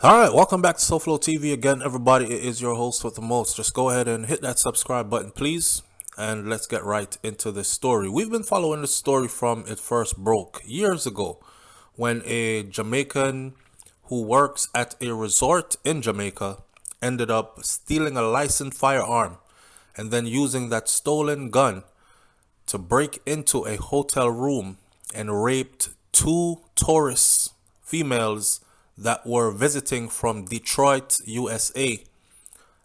All right, welcome back to SouFLoTV again, everybody. It is your host with the most. Just go ahead and hit that subscribe button, please, and let's get right into this story. We've been following this story from it first broke years ago when a Jamaican who works at a resort in Jamaica ended up stealing a licensed firearm and then using that stolen gun to break into a hotel room and raped two tourists, females, that were visiting from Detroit, USA,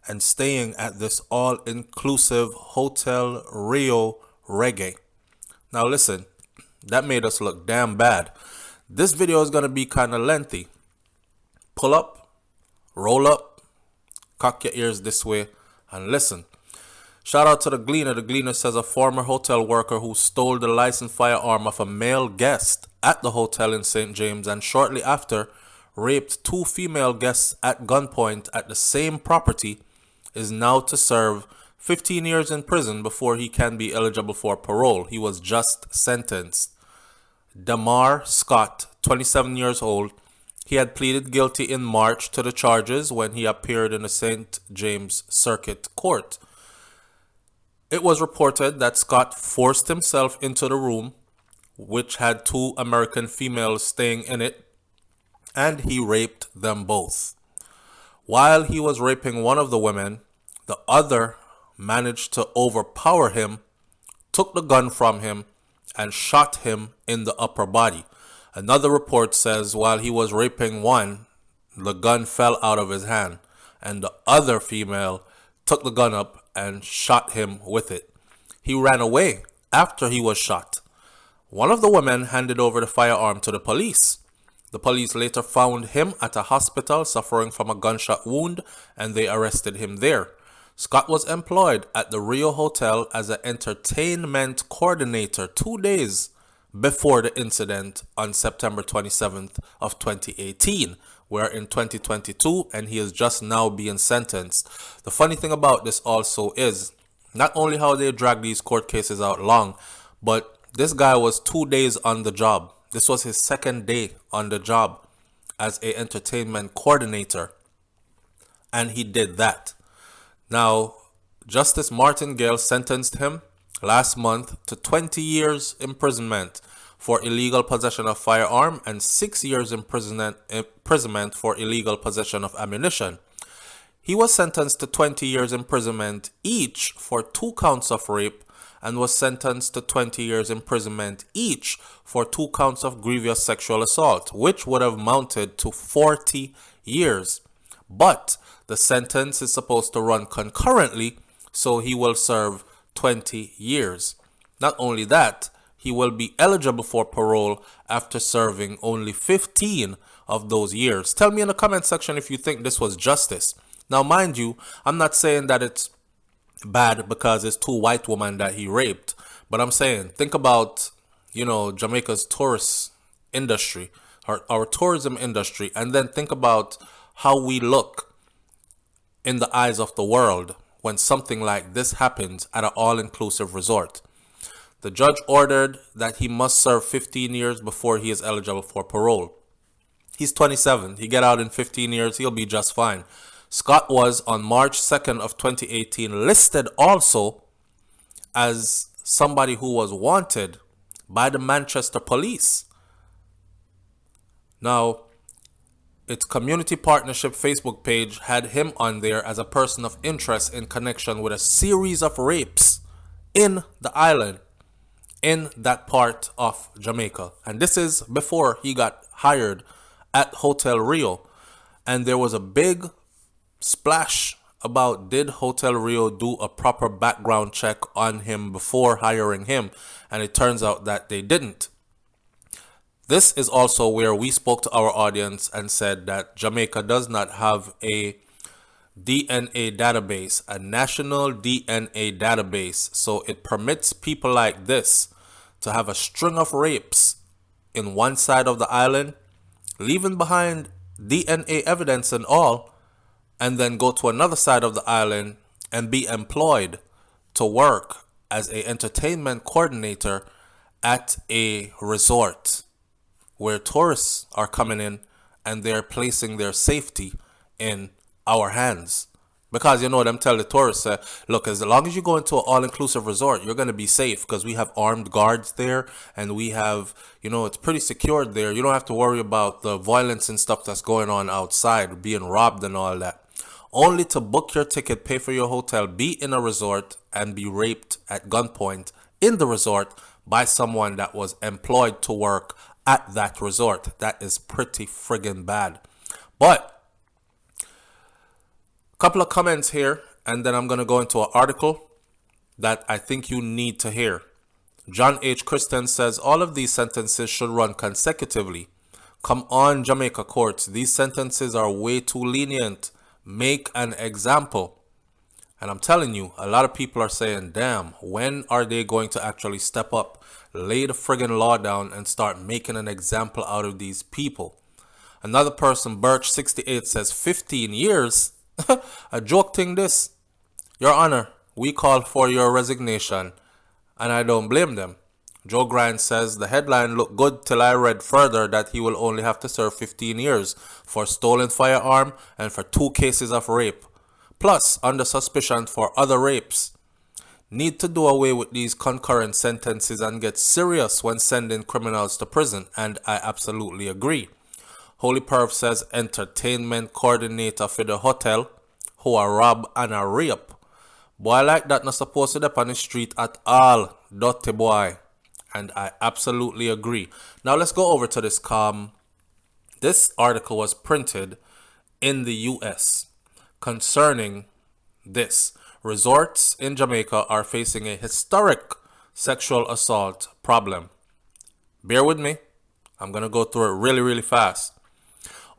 and staying at this all-inclusive Hotel Rio Reggae. Now listen, that made us look damn bad. This video is going to be kind of lengthy. Pull up, roll up, cock your ears this way, and listen. Shout out to the Gleaner. The Gleaner says a former hotel worker who stole the licensed firearm of a male guest at the hotel in St. James and shortly after raped two female guests at gunpoint at the same property is now to serve 15 years in prison before he can be eligible for parole. He was just sentenced. Demar Scott, 27 years old, he had pleaded guilty in March to the charges when he appeared in the St. James Circuit Court. It was reported that Scott forced himself into the room, which had two American females staying in it, and he raped them both. While he was raping one of the women, the other managed to overpower him, took the gun from him, and shot him in the upper body. Another report says while he was raping one, the gun fell out of his hand, and the other female took the gun up and shot him with it. He ran away after he was shot. One of the women handed over the firearm to the police. The police later found him at a hospital suffering from a gunshot wound, and they arrested him there. Scott was employed at the Rio Hotel as an entertainment coordinator 2 days before the incident on September 27th of 2018. We're in 2022 and he is just now being sentenced. The funny thing about this also is not only how they drag these court cases out long, but this guy was 2 days on the job. This was his second day on the job as an entertainment coordinator, and he did that. Now, Justice Martin Gale sentenced him last month to 20 years imprisonment for illegal possession of firearm and 6 years imprisonment for illegal possession of ammunition. He was sentenced to 20 years imprisonment each for 2 counts of rape and was sentenced to 20 years imprisonment each for 2 counts of grievous sexual assault, which would have amounted to 40 years. But the sentence is supposed to run concurrently, so he will serve 20 years. Not only that, he will be eligible for parole after serving only 15 of those years. Tell me in the comment section if you think this was justice. Now, mind you, I'm not saying that it's bad because it's 2 white women that he raped, but I'm saying think about Jamaica's tourist industry, our tourism industry, and then think about how we look in the eyes of the world when something like this happens at an all-inclusive resort. The judge ordered that he must serve 15 years before he is eligible for parole. He's 27. He get out in 15 years, he'll be just fine. Scott was, on March 2nd of 2018, listed also as somebody who was wanted by the Manchester police. Now, its community partnership Facebook page had him on there as a person of interest in connection with a series of rapes in the island, in that part of Jamaica. And this is before he got hired at Hotel Rio. And there was a big splash about did Hotel Rio do a proper background check on him before hiring him, and it turns out that they didn't. This is also where we spoke to our audience and said that Jamaica does not have a DNA database, a national DNA database, so it permits people like this to have a string of rapes in one side of the island, leaving behind DNA evidence and all, and then go to another side of the island and be employed to work as an entertainment coordinator at a resort where tourists are coming in and they're placing their safety in our hands. Because, them tell the tourists, look, as long as you go into an all-inclusive resort, you're going to be safe because we have armed guards there and we have, it's pretty secured there. You don't have to worry about the violence and stuff that's going on outside, being robbed and all that. Only to book your ticket, pay for your hotel, be in a resort, and be raped at gunpoint in the resort by someone that was employed to work at that resort. That is pretty friggin' bad. But couple of comments here, and then I'm going to go into an article that I think you need to hear. John H. Christen says all of these sentences should run consecutively. Come on, Jamaica courts. These sentences are way too lenient. Make an example. And I'm telling you, a lot of people are saying, damn, when are they going to actually step up, lay the friggin' law down, and start making an example out of these people? Another person, Birch68, says 15 years? A joke thing this. Your Honor, we call for your resignation, and I don't blame them. Joe Grind says the headline looked good till I read further that he will only have to serve 15 years for stolen firearm and for 2 cases of rape, plus under suspicion for other rapes. Need to do away with these concurrent sentences and get serious when sending criminals to prison, and I absolutely agree. Holy Perv says entertainment coordinator for the hotel who are rob and a rape. Boy like that not supposed to be on the street at all. Dirty boy. And I absolutely agree. Now let's go over to this this article was printed in the US concerning this. Resorts in Jamaica are facing a historic sexual assault problem. Bear with me. I'm going to go through it really, really fast.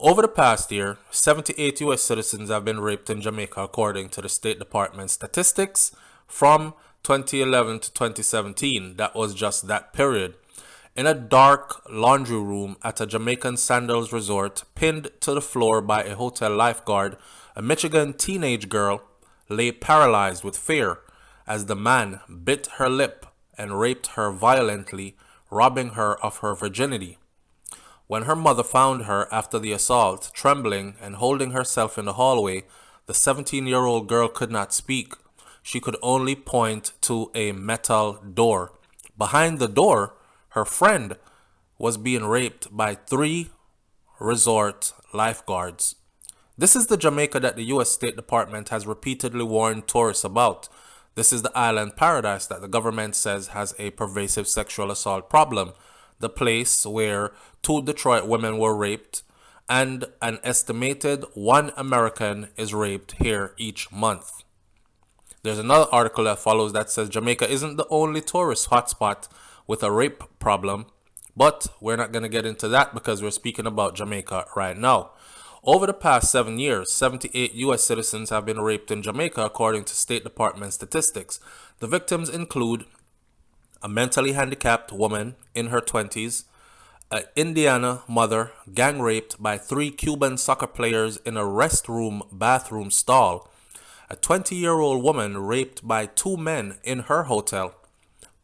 Over the past year, 78 U.S. citizens have been raped in Jamaica, according to the State Department statistics from 2011 to 2017. That was just that period. In a dark laundry room at a Jamaican Sandals resort, pinned to the floor by a hotel lifeguard, a Michigan teenage girl lay paralyzed with fear as the man bit her lip and raped her violently, robbing her of her virginity. When her mother found her after the assault, trembling and holding herself in the hallway, the 17-year-old girl could not speak. She could only point to a metal door. Behind the door, her friend was being raped by 3 resort lifeguards. This is the Jamaica that the U.S. State Department has repeatedly warned tourists about. This is the island paradise that the government says has a pervasive sexual assault problem. The place where 2 Detroit women were raped, and an estimated 1 American is raped here each month. There's another article that follows that says Jamaica isn't the only tourist hotspot with a rape problem, but we're not going to get into that because we're speaking about Jamaica right now. Over the past 7 years, 78 U.S. citizens have been raped in Jamaica, according to State Department statistics. The victims include a mentally handicapped woman in her 20s, an Indiana mother gang raped by 3 Cuban soccer players in a restroom bathroom stall, a 20-year-old woman raped by 2 men in her hotel,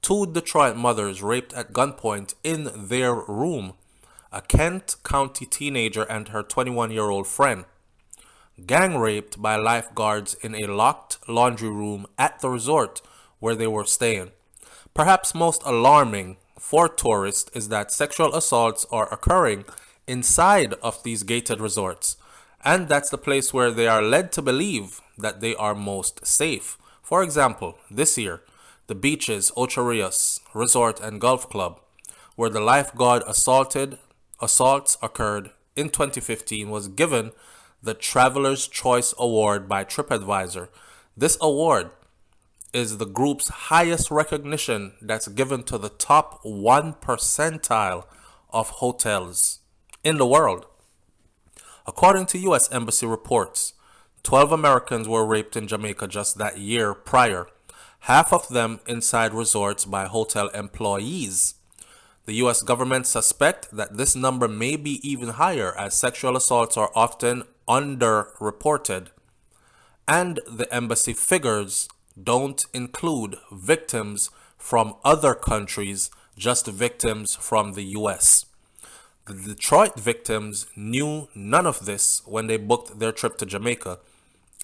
2 Detroit mothers raped at gunpoint in their room, a Kent County teenager and her 21-year-old friend, gang raped by lifeguards in a locked laundry room at the resort where they were staying. Perhaps most alarming for tourists is that sexual assaults are occurring inside of these gated resorts, and that's the place where they are led to believe that they are most safe. For example, this year, the Beaches Ocho Rios Resort and Golf Club, where the lifeguard assaults occurred in 2015, was given the Traveler's Choice Award by TripAdvisor. This award is the group's highest recognition that's given to the top 1 percentile of hotels in the world. According to U.S. Embassy reports, 12 Americans were raped in Jamaica just that year prior, half of them inside resorts by hotel employees. The U.S. government suspect that this number may be even higher as sexual assaults are often underreported, and the embassy figures don't include victims from other countries, just victims from the U.S. The Detroit victims knew none of this when they booked their trip to Jamaica.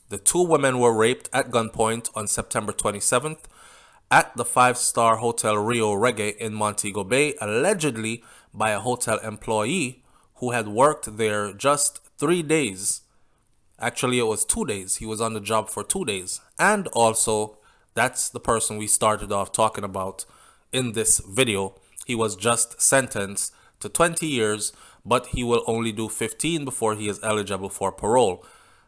The two women were raped at gunpoint on September 27th at the five-star Hotel Rio Reggae in Montego Bay, allegedly by a hotel employee who had worked there just 3 days. Actually, it was 2 days. He was on the job for 2 days. And also, that's the person we started off talking about in this video. He was just sentenced to 20 years, but he will only do 15 before he is eligible for parole.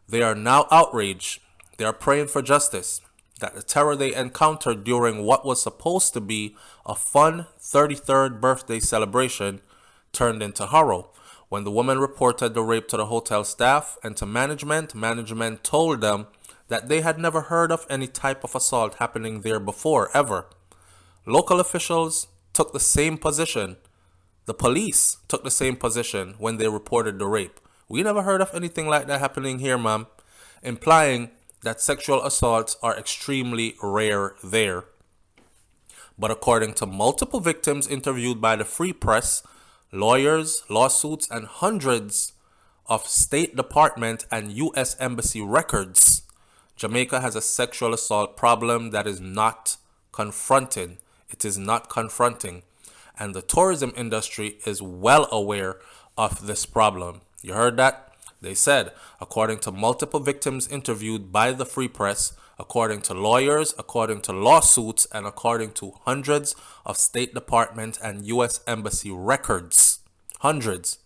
They are now outraged. They are praying for justice. That the terror they encountered during what was supposed to be a fun 33rd birthday celebration turned into horror. When the woman reported the rape to the hotel staff and to management, management told them that they had never heard of any type of assault happening there before, ever. Local officials took the same position. The police took the same position when they reported the rape. We never heard of anything like that happening here, ma'am, implying that sexual assaults are extremely rare there. But according to multiple victims interviewed by the Free Press, lawyers, lawsuits, and hundreds of State Department and U.S. Embassy records, Jamaica has a sexual assault problem that is not confronting. It is not confronting. And the tourism industry is well aware of this problem. You heard that? They said, according to multiple victims interviewed by the Free Press, according to lawyers, according to lawsuits, and according to hundreds of State Department and U.S. Embassy records, hundreds,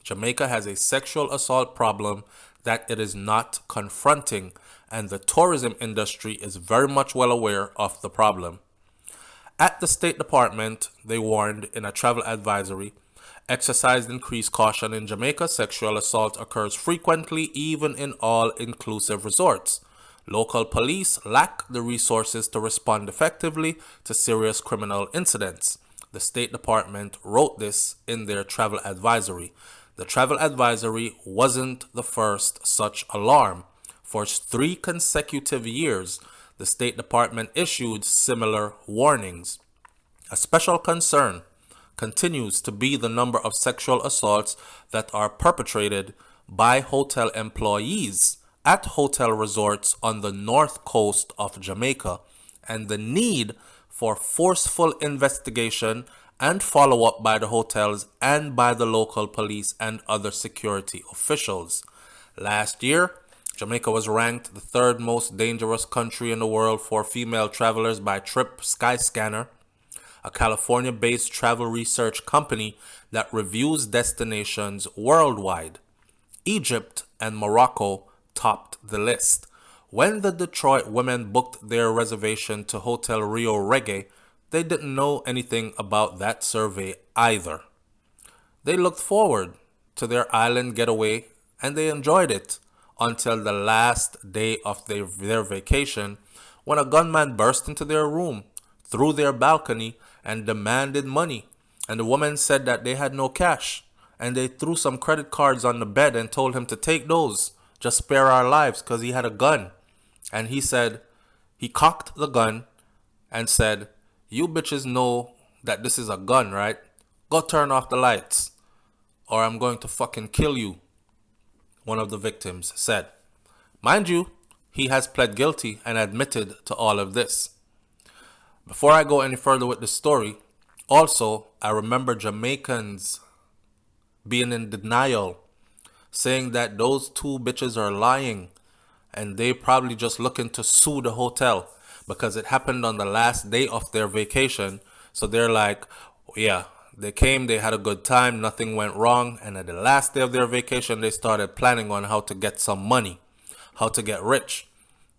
Jamaica has a sexual assault problem that it is not confronting, and the tourism industry is very much well aware of the problem. At the State Department, they warned in a travel advisory, exercised increased caution in Jamaica. Sexual assault occurs frequently, even in all-inclusive resorts. Local police lack the resources to respond effectively to serious criminal incidents. The State Department wrote this in their travel advisory. The travel advisory wasn't the first such alarm. For 3 consecutive years, the State Department issued similar warnings. A special concern continues to be the number of sexual assaults that are perpetrated by hotel employees at hotel resorts on the north coast of Jamaica, and the need for forceful investigation and follow-up by the hotels and by the local police and other security officials. Last year, Jamaica was ranked the 3rd most dangerous country in the world for female travelers by Trip Skyscanner, a California-based travel research company that reviews destinations worldwide. Egypt and Morocco topped the list. When the Detroit women booked their reservation to Hotel Rio Reggae, they didn't know anything about that survey either. They looked forward to their island getaway and they enjoyed it until the last day of their vacation, when a gunman burst into their room, through their balcony, and demanded money. And the woman said that they had no cash, and they threw some credit cards on the bed and told him to take those, just spare our lives, because he had a gun. And he said, he cocked the gun and said, "You bitches know that this is a gun, right? Go turn off the lights, or I'm going to fucking kill you," one of the victims said. Mind you, he has pled guilty and admitted to all of this. Before I go any further with the story, also, I remember Jamaicans being in denial, saying that those 2 bitches are lying and they probably just looking to sue the hotel because it happened on the last day of their vacation. So they're like, yeah, they came, they had a good time, nothing went wrong, and at the last day of their vacation, they started planning on how to get some money, how to get rich.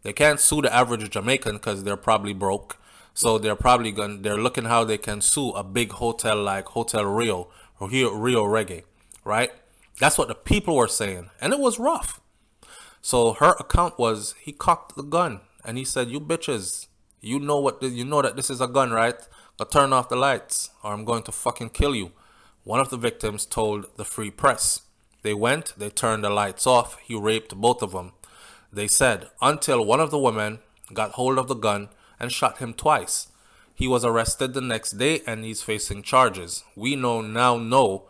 They can't sue the average Jamaican because they're probably broke. So they're looking how they can sue a big hotel like Hotel Rio or Rio Reggae, right? That's what the people were saying, and it was rough. So her account was, he cocked the gun and he said, "You bitches, you know that this is a gun, right? Go turn off the lights or I'm going to fucking kill you." One of the victims told the Free Press. They went, they turned the lights off, he raped both of them. They said, until one of the women got hold of the gun and shot him twice. He was arrested the next day and he's facing charges. We now know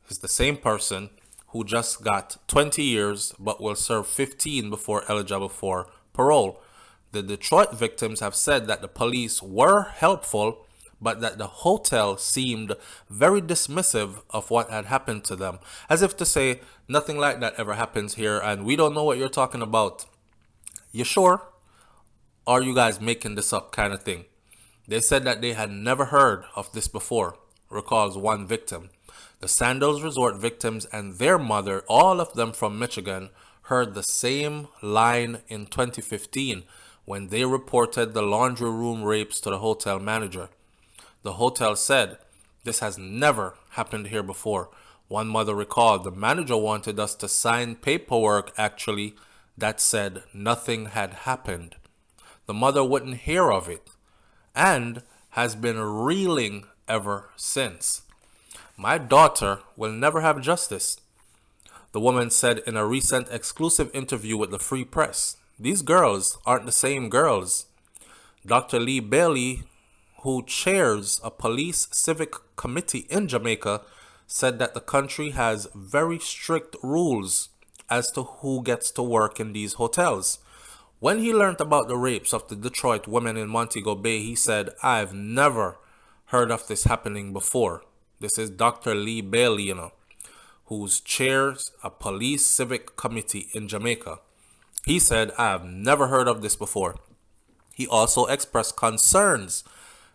is the same person who just got 20 years but will serve 15 before eligible for parole. The Detroit victims have said that the police were helpful, but that the hotel seemed very dismissive of what had happened to them, as if to say, nothing like that ever happens here, and we don't know what you're talking about. You sure? Are you guys making this up, kind of thing? They said that they had never heard of this before, recalls one victim. The Sandals Resort victims and their mother, all of them from Michigan, heard the same line in 2015 when they reported the laundry room rapes to the hotel manager. The hotel said, "This has never happened here before." One mother recalled, "The manager wanted us to sign paperwork actually that said nothing had happened." The mother wouldn't hear of it and has been reeling ever since. "My daughter will never have justice," the woman said in a recent exclusive interview with the Free Press. "These girls aren't the same girls." Dr. Lee Bailey, who chairs a police civic committee in Jamaica, said that the country has very strict rules as to who gets to work in these hotels. When he learned about the rapes of the Detroit women in Montego Bay, he said, "I've never heard of this happening before." This is Dr. Lee Bailey, who chairs a police civic committee in Jamaica. He said, "I've never heard of this before." He also expressed concerns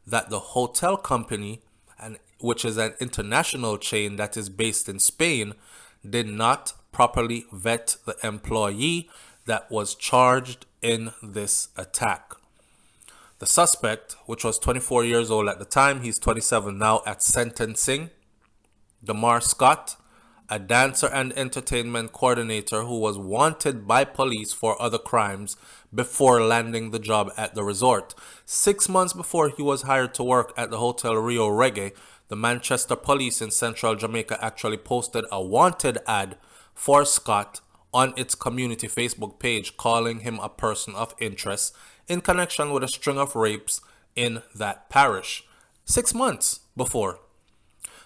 that the hotel company, which is an international chain that is based in Spain, did not properly vet the employee that was charged in this attack. The suspect, which was 24 years old at the time, he's 27 now at sentencing, Demar Scott, a dancer and entertainment coordinator who was wanted by police for other crimes before landing the job at the resort. 6 months before he was hired to work at the Hotel Rio Reggae, the Manchester police in central Jamaica actually posted a wanted ad for Scott on its community Facebook page, calling him a person of interest in connection with a string of rapes in that parish. 6 months before.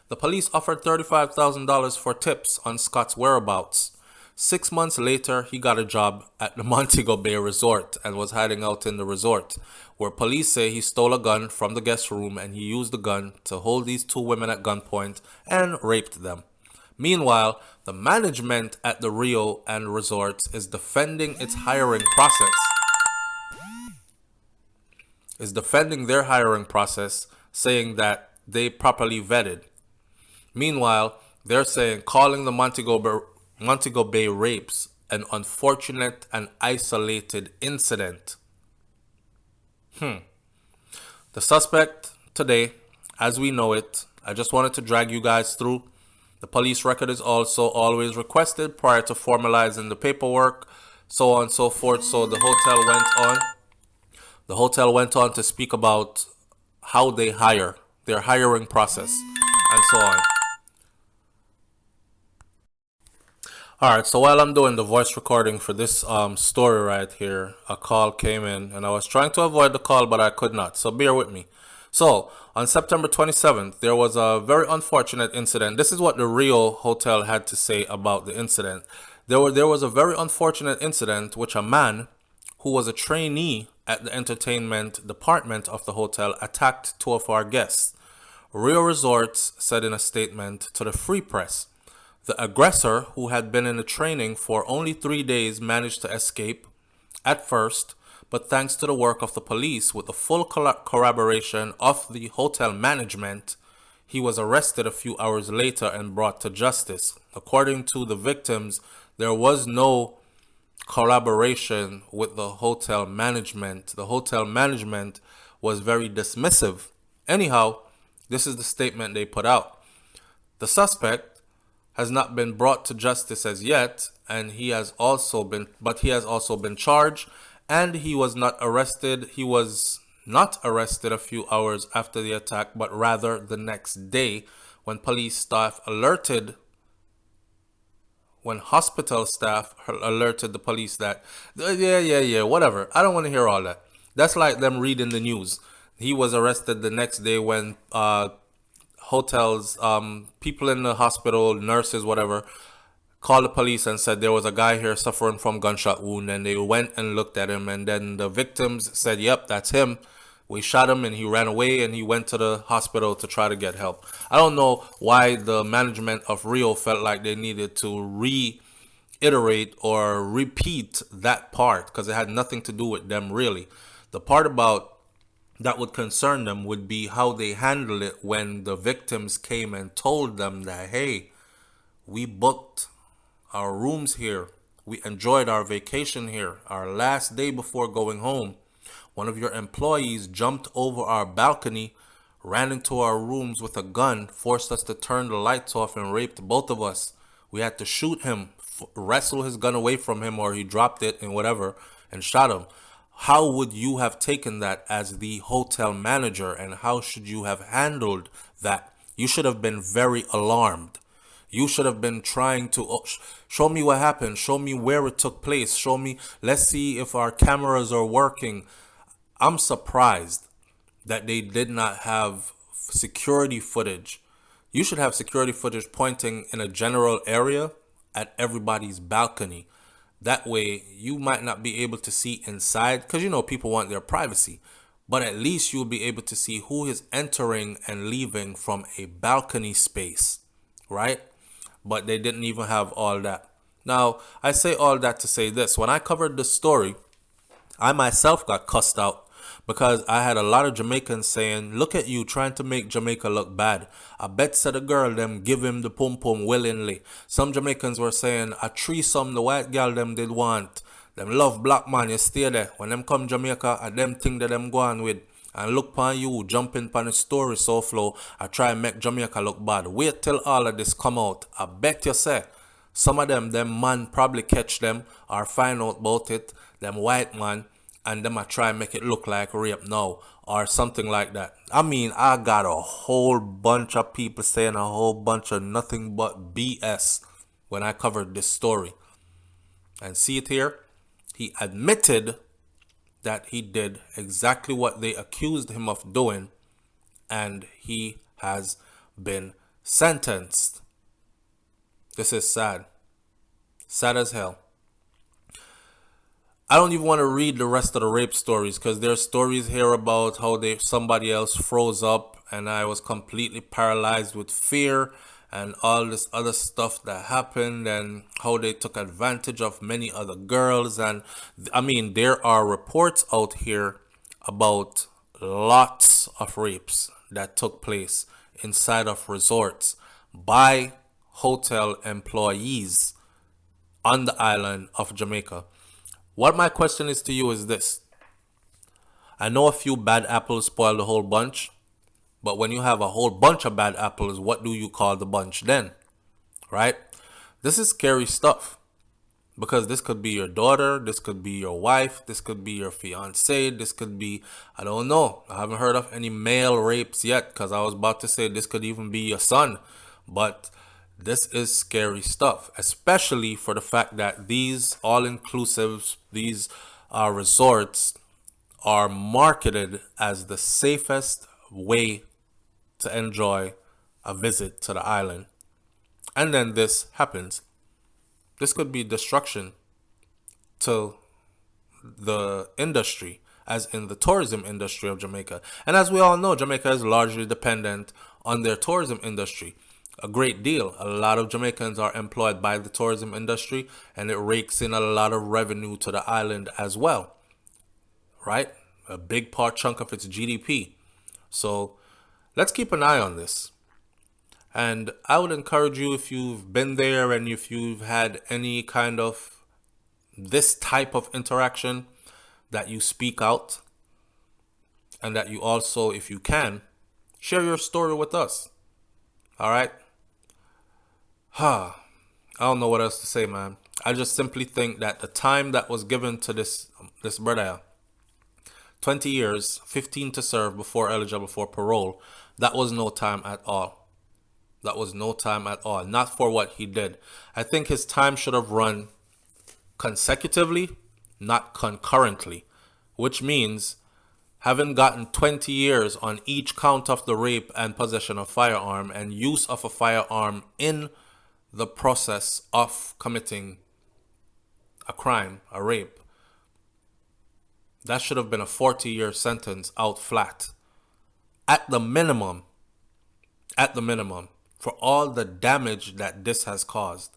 The police offered $35,000 for tips on Scott's whereabouts. 6 months later, he got a job at the Montego Bay Resort and was hiding out in the resort, where police say he stole a gun from the guest room and he used the gun to hold these two women at gunpoint and raped them. Meanwhile, the management at the Rio and resorts is defending its hiring process. Their hiring process, saying that they properly vetted. Meanwhile, they're saying calling the Montego Bay rapes an unfortunate and isolated incident. The suspect today, as we know it, I just wanted to drag you guys through. The police record is also always requested prior to formalizing the paperwork, so on and so forth. So the hotel went on to speak about how they hire, their hiring process, and so on. Alright, so while I'm doing the voice recording for this story right here, a call came in, and I was trying to avoid the call, but I could not, so bear with me. So, on September 27th, there was a very unfortunate incident. This is what the Rio Hotel had to say about the incident. There was a very unfortunate incident which a man who was a trainee at the entertainment department of the hotel attacked two of our guests. Rio Resorts said in a statement to the Free Press, the aggressor, who had been in the training for only 3 days, managed to escape at first, but thanks to the work of the police with the full corroboration of the hotel management, he was arrested a few hours later and brought to justice. According to the victims, there was no collaboration with the hotel management. The hotel management was very dismissive. Anyhow, this is the statement they put out. The suspect has not been brought to justice as yet, and he has also been charged, and he was not arrested. He was not arrested a few hours after the attack, but rather the next day when hospital staff alerted the police that, whatever. I don't want to hear all that. That's like them reading the news. He was arrested the next day when hotels, people in the hospital, nurses, whatever, called the police and said there was a guy here suffering from gunshot wound, and they went and looked at him, and then the victims said, yep, that's him. We shot him and he ran away, and he went to the hospital to try to get help. I don't know why the management of Rio felt like they needed to reiterate or repeat that part, because it had nothing to do with them really. The part about that would concern them would be how they handled it when the victims came and told them that, hey, we booked our rooms here. We enjoyed our vacation here. Our last day before going home, one of your employees jumped over our balcony, ran into our rooms with a gun, forced us to turn the lights off, and raped both of us. We had to shoot him, wrestle his gun away from him, or he dropped it and whatever, and shot him. How would you have taken that as the hotel manager, and how should you have handled that? You should have been very alarmed. You should have been trying to show me what happened, show me where it took place, show me, let's see if our cameras are working. I'm surprised that they did not have security footage. You should have security footage pointing in a general area at everybody's balcony. That way, you might not be able to see inside, because you know people want their privacy. But at least you'll be able to see who is entering and leaving from a balcony space, right? But they didn't even have all that. Now, I say all that to say this. When I covered this story, I myself got cussed out because I had a lot of Jamaicans saying, look at you trying to make Jamaica look bad. I bet said the girl them give him the pum pum willingly. Some Jamaicans were saying a threesome the white girl them did want. Them love black man, you stay there. When them come Jamaica, I them thing that them go on with. And look upon you, jumping upon the story so flow. I try and make Jamaica look bad. Wait till all of this come out. I bet you say, some of them man probably catch them or find out about it. Them white man. And them I try and make it look like rape now or something like that. I mean, I got a whole bunch of people saying a whole bunch of nothing but BS when I covered this story. And see it here? He admitted that he did exactly what they accused him of doing, and he has been sentenced. This is sad. Sad as hell. I don't even want to read the rest of the rape stories, because there's stories here about how somebody else froze up and I was completely paralyzed with fear and all this other stuff that happened, and how they took advantage of many other girls. And I mean, there are reports out here about lots of rapes that took place inside of resorts by hotel employees on the island of Jamaica. What my question is to you is this. I know a few bad apples spoil the whole bunch, but when you have a whole bunch of bad apples, what do you call the bunch then? Right? This is scary stuff, because this could be your daughter, this could be your wife, this could be your fiance, this could be, I don't know. I haven't heard of any male rapes yet, because I was about to say this could even be your son. But this is scary stuff, especially for the fact that these all-inclusives, these resorts are marketed as the safest way to enjoy a visit to the island. And then this happens. This could be destruction to the industry, as in the tourism industry of Jamaica. And as we all know, Jamaica is largely dependent on their tourism industry. A great deal. A lot of Jamaicans are employed by the tourism industry, and it rakes in a lot of revenue to the island as well, right? A big chunk of its GDP. So let's keep an eye on this. And I would encourage you, if you've been there and if you've had any kind of this type of interaction, that you speak out, and that you also, if you can, share your story with us. All right? I don't know what else to say, man. I just simply think that the time that was given to this brother, 20 years, 15 to serve before eligible for parole, that was no time at all. That was no time at all. Not for what he did. I think his time should have run consecutively, not concurrently, which means having gotten 20 years on each count of the rape and possession of firearm and use of a firearm in the process of committing a crime, a rape, that should have been a 40-year sentence out flat. At the minimum, for all the damage that this has caused.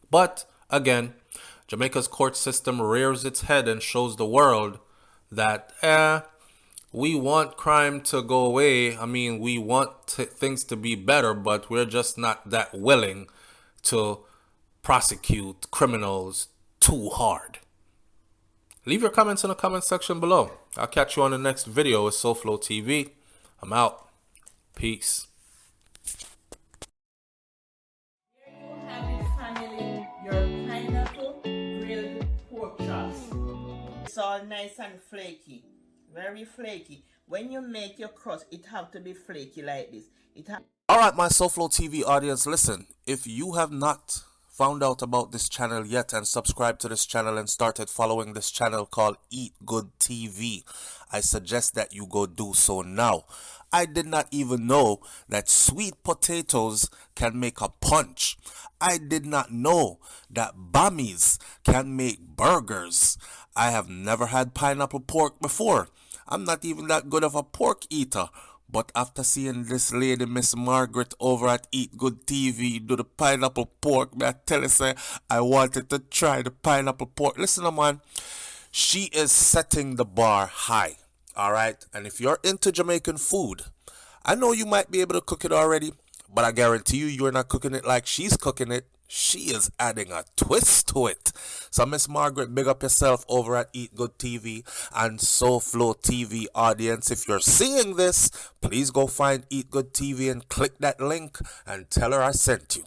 But again, Jamaica's court system rears its head and shows the world that, we want crime to go away. I mean, we want things to be better, but we're just not that willing to prosecute criminals too hard. Leave your comments in the comment section below. I'll catch you on the next video with SouFLoTV. I'm out. Peace. Here you have it, family, your pineapple grilled pork chops. It's all nice and flaky, very flaky. When you make your crust, it have to be flaky like this. Alright, my SouFLoTV audience, listen. If you have not found out about this channel yet and subscribed to this channel and started following this channel called Eat Good TV, I suggest that you go do so now. I did not even know that sweet potatoes can make a punch. I did not know that bammies can make burgers. I have never had pineapple pork before. I'm not even that good of a pork eater. But after seeing this lady, Miss Margaret, over at Eat Good TV do the pineapple pork, I tell you, say, I wanted to try the pineapple pork. Listen, man, she is setting the bar high, all right? And if you're into Jamaican food, I know you might be able to cook it already, but I guarantee you, you're not cooking it like she's cooking it. She is adding a twist to it. So, Miss Margaret, big up yourself over at Eat Good TV and SouFLoTV audience. If you're seeing this, please go find Eat Good TV and click that link and tell her I sent you.